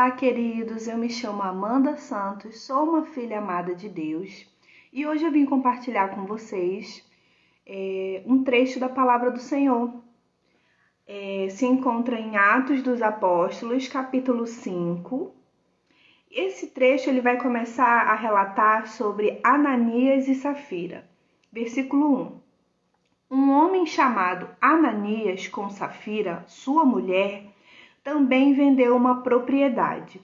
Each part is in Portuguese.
Olá, queridos. Eu me chamo Amanda Santos, sou uma filha amada de Deus e hoje eu vim compartilhar com vocês um trecho da Palavra do Senhor. Se encontra em Atos dos Apóstolos, capítulo 5. Esse trecho ele vai começar a relatar sobre Ananias e Safira. Versículo 1. Um homem chamado Ananias com Safira, sua mulher, também vendeu uma propriedade.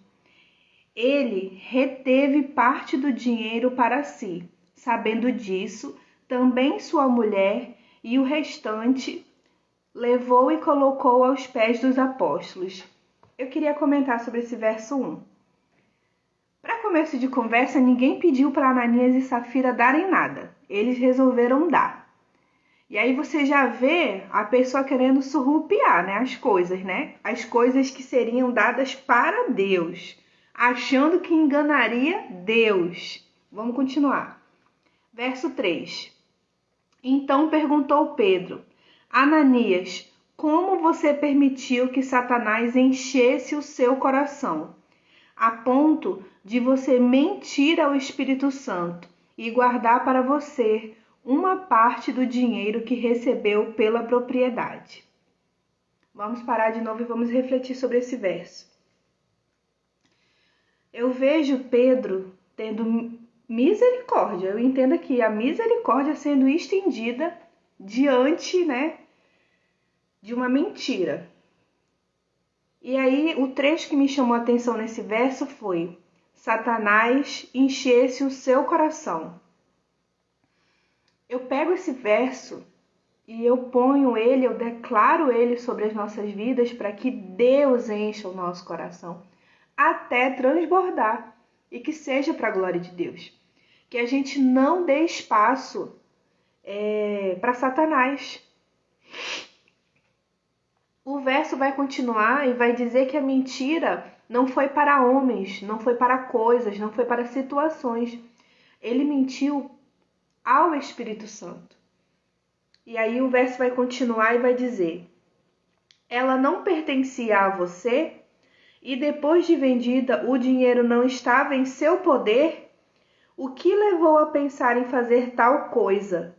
Ele reteve parte do dinheiro para si. Sabendo disso, também sua mulher e o restante levou e colocou aos pés dos apóstolos. Eu queria comentar sobre esse verso 1. Para começo de conversa, ninguém pediu para Ananias e Safira darem nada. Eles resolveram dar. E aí você já vê a pessoa querendo surrupiar, as coisas, As coisas que seriam dadas para Deus, achando que enganaria Deus. Vamos continuar. Verso 3. Então perguntou Pedro: Ananias, como você permitiu que Satanás enchesse o seu coração, a ponto de você mentir ao Espírito Santo e guardar para você uma parte do dinheiro que recebeu pela propriedade? Vamos parar de novo e vamos refletir sobre esse verso. Eu vejo Pedro tendo misericórdia. Eu entendo aqui a misericórdia sendo estendida diante, de uma mentira. E aí o trecho que me chamou a atenção nesse verso foi: Satanás enchesse o seu coração. Eu pego esse verso e eu ponho ele, eu declaro ele sobre as nossas vidas para que Deus encha o nosso coração até transbordar e que seja para a glória de Deus. Que a gente não dê espaço para Satanás. O verso vai continuar e vai dizer que a mentira não foi para homens, não foi para coisas, não foi para situações. Ele mentiu ao Espírito Santo. E aí o verso vai continuar e vai dizer: ela não pertencia a você e depois de vendida o dinheiro não estava em seu poder? O que levou a pensar em fazer tal coisa?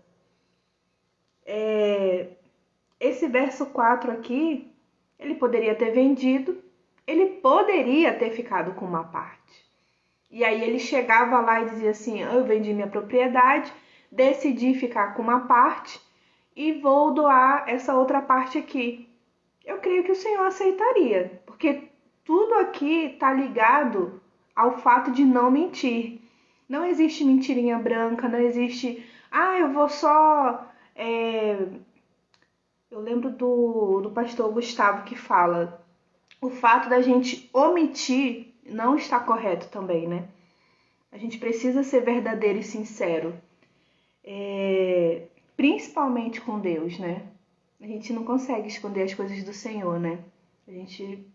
Esse verso 4 aqui, ele poderia ter vendido, ele poderia ter ficado com uma parte. E aí ele chegava lá e dizia assim: eu vendi minha propriedade, decidi ficar com uma parte e vou doar essa outra parte aqui. Eu creio que o Senhor aceitaria, porque tudo aqui está ligado ao fato de não mentir. Não existe mentirinha branca, não existe, eu vou só... Eu lembro do pastor Gustavo que fala, o fato da gente omitir não está correto também, A gente precisa ser verdadeiro e sincero. Principalmente com Deus, A gente não consegue esconder as coisas do Senhor, A gente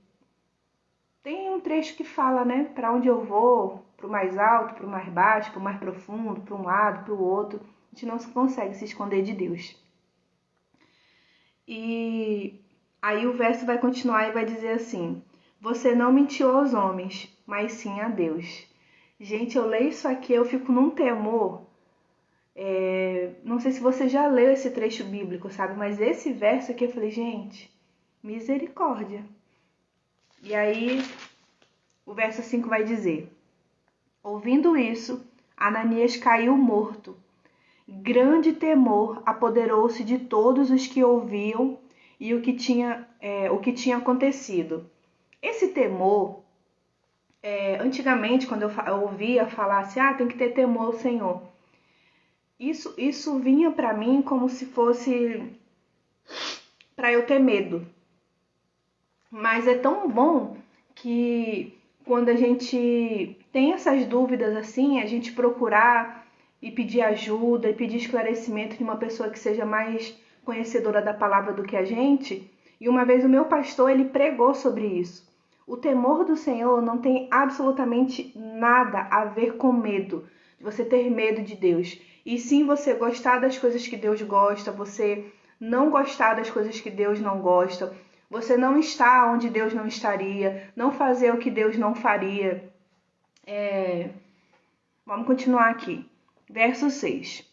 tem um trecho que fala, para onde eu vou, pro mais alto, pro mais baixo, pro mais profundo, para um lado, pro outro. A gente não consegue se esconder de Deus. E aí o verso vai continuar e vai dizer assim: você não mentiu aos homens, mas sim a Deus. Gente, eu leio isso aqui, eu fico num temor. Não sei se você já leu esse trecho bíblico, sabe? Mas esse verso aqui eu falei, gente, misericórdia. E aí o verso 5 vai dizer: ouvindo isso, Ananias caiu morto. Grande temor apoderou-se de todos os que ouviam e o que tinha acontecido. Esse temor, antigamente, quando eu ouvia falar assim, tem que ter temor ao Senhor, isso vinha para mim como se fosse para eu ter medo. Mas é tão bom que quando a gente tem essas dúvidas assim, a gente procurar e pedir ajuda e pedir esclarecimento de uma pessoa que seja mais conhecedora da palavra do que a gente. E uma vez o meu pastor, ele pregou sobre isso. O temor do Senhor não tem absolutamente nada a ver com medo, de você ter medo de Deus. E sim você gostar das coisas que Deus gosta, você não gostar das coisas que Deus não gosta, você não está onde Deus não estaria, não fazer o que Deus não faria. Vamos continuar aqui. Verso 6.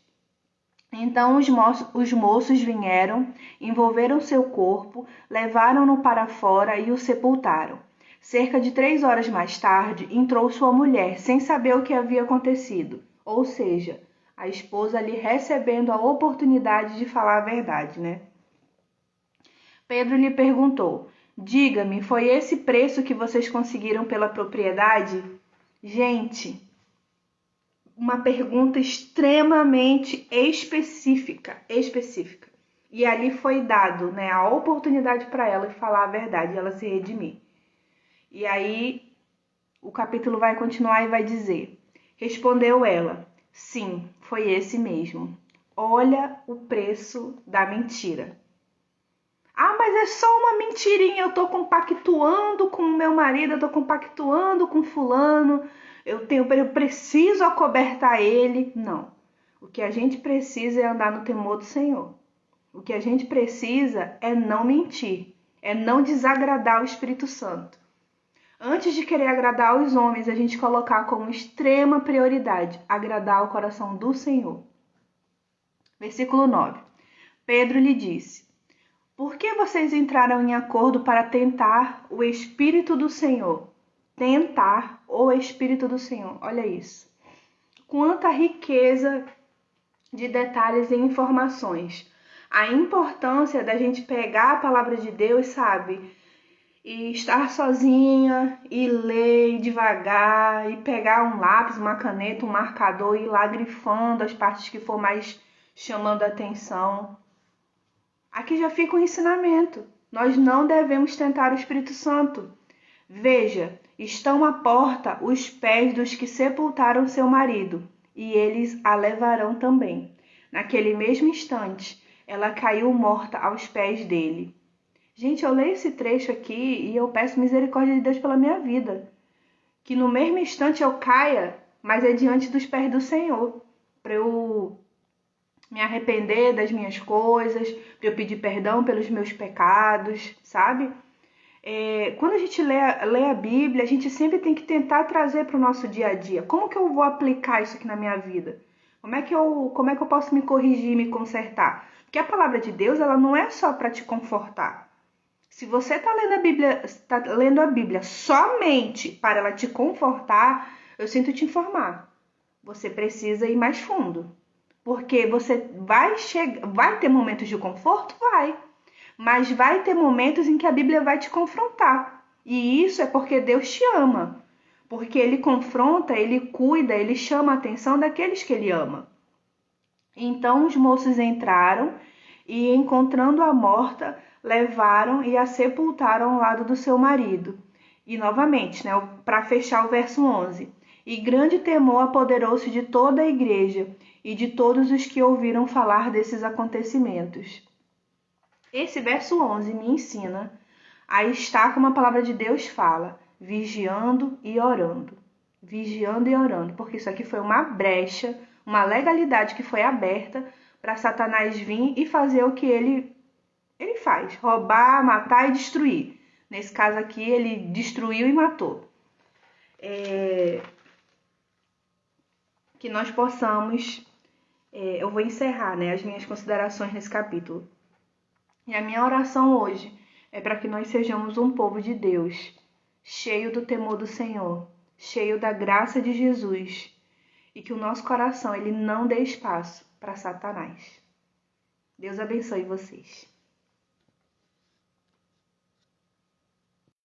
Então os moços vieram, envolveram seu corpo, levaram-no para fora e o sepultaram. Cerca de 3 horas mais tarde, entrou sua mulher, sem saber o que havia acontecido. Ou seja, a esposa ali recebendo a oportunidade de falar a verdade, né? Pedro lhe perguntou: diga-me, foi esse preço que vocês conseguiram pela propriedade? Gente, uma pergunta extremamente específica. E ali foi dado, né, a oportunidade para ela falar a verdade, ela se redimir. E aí o capítulo vai continuar e vai dizer: respondeu ela: sim, foi esse mesmo. Olha o preço da mentira. Ah, mas é só uma mentirinha, eu tô compactuando com o meu marido, eu tô compactuando com fulano, eu preciso acobertar ele. Não. O que a gente precisa é andar no temor do Senhor. O que a gente precisa é não mentir, é não desagradar o Espírito Santo. Antes de querer agradar os homens, a gente colocar como extrema prioridade agradar o coração do Senhor. Versículo 9. Pedro lhe disse: por que vocês entraram em acordo para tentar o Espírito do Senhor? Tentar o Espírito do Senhor. Olha isso. Quanta riqueza de detalhes e informações. A importância da gente pegar a palavra de Deus, sabe? E estar sozinha, e ler devagar, e pegar um lápis, uma caneta, um marcador, e ir lá grifando as partes que for mais chamando a atenção. Aqui já fica um ensinamento. Nós não devemos tentar o Espírito Santo. Veja, estão à porta os pés dos que sepultaram seu marido, e eles a levarão também. Naquele mesmo instante, ela caiu morta aos pés dele. Gente, eu leio esse trecho aqui e eu peço misericórdia de Deus pela minha vida. Que no mesmo instante eu caia, mas é diante dos pés do Senhor, para eu me arrepender das minhas coisas, para eu pedir perdão pelos meus pecados, sabe? Quando a gente lê a Bíblia, a gente sempre tem que tentar trazer para o nosso dia a dia. Como que eu vou aplicar isso aqui na minha vida? Como é que eu posso me corrigir, me consertar? Porque a palavra de Deus, ela não é só para te confortar. Se você está lendo a Bíblia somente para ela te confortar, eu sinto te informar. Você precisa ir mais fundo. Porque você vai ter momentos de conforto? Vai. Mas vai ter momentos em que a Bíblia vai te confrontar. E isso é porque Deus te ama. Porque Ele confronta, Ele cuida, Ele chama a atenção daqueles que Ele ama. Então os moços entraram e, encontrando a morta, levaram e a sepultaram ao lado do seu marido. E novamente, né, para fechar o verso 11. E grande temor apoderou-se de toda a igreja e de todos os que ouviram falar desses acontecimentos. Esse verso 11 me ensina a estar como a palavra de Deus fala, vigiando e orando. Vigiando e orando, porque isso aqui foi uma brecha, uma legalidade que foi aberta para Satanás vir e fazer o que ele faz, roubar, matar e destruir. Nesse caso aqui, ele destruiu e matou. Que nós possamos, eu vou encerrar, né, as minhas considerações nesse capítulo. E a minha oração hoje é para que nós sejamos um povo de Deus, cheio do temor do Senhor, cheio da graça de Jesus, e que o nosso coração ele não dê espaço para Satanás. Deus abençoe vocês.